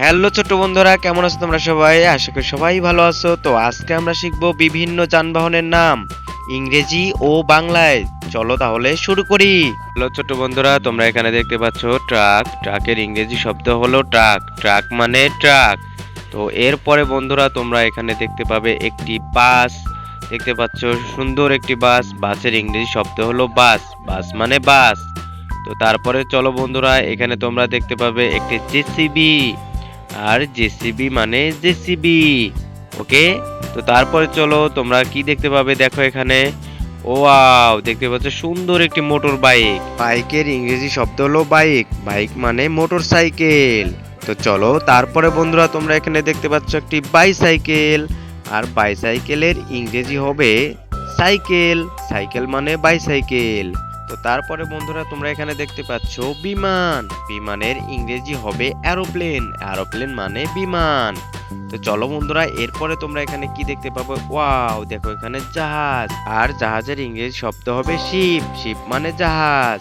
Hello ছোট্ট বন্ধুরা, কেমন আছো তোমরা সবাই? আশা করি সবাই ভালো আছো। তো আজকে আমরা শিখব বিভিন্ন যানবাহনের নাম ইংরেজি ও বাংলায়। চলো তাহলে শুরু করি। হ্যালো ছোট্ট বন্ধুরা, তোমরা এখানে দেখতে পাচ্ছ ট্রাক। ট্রাকের ইংরেজি শব্দ হলো ট্রাক। ট্রাক মানে ট্রাক। তো এরপরে বন্ধুরা তোমরা এখানে দেখতে পাবে একটি বাস। দেখতে পাচ্ছ সুন্দর একটি বাস। বাসের ইংরেজি শব্দ হলো বাস। বাস মানে বাস। তো তারপরে চলো বন্ধুরা, এখানে তোমরা দেখতে পাবে একটি জেসিবি। আর জেসিবি মানে জেসিবি। ওকে। তো তারপরে চলো তোমরা কি দেখতে পাবে, দেখো এখানে। ওয়াও, দেখতে পাচ্ছ সুন্দর একটি মোটর বাইক। বাইকের ইংরেজি শব্দ হলো বাইক। বাইক মানে মোটর সাইকেল। তো চলো তারপরে বন্ধুরা তোমরা এখানে দেখতে পাচ্ছ একটি বাইসাইকেল। আর বাইসাইকেলের ইংরেজি হবে সাইকেল। সাইকেল মানে বাইসাইকেল। তো তারপরে বন্ধুরা তোমরা এখানে দেখতে পাচ্ছ বিমান। বিমানের ইংরেজি হবে এরোপ্লেন। এরোপ্লেন মানে বিমান। তো চলো বন্ধুরা, এরপরে তোমরা এখানে কি দেখতে পাবো, ওয়াও দেখো এখানে জাহাজ। আর জাহাজের ইংরেজি শব্দ হবে শিপ। শিপ মানে জাহাজ।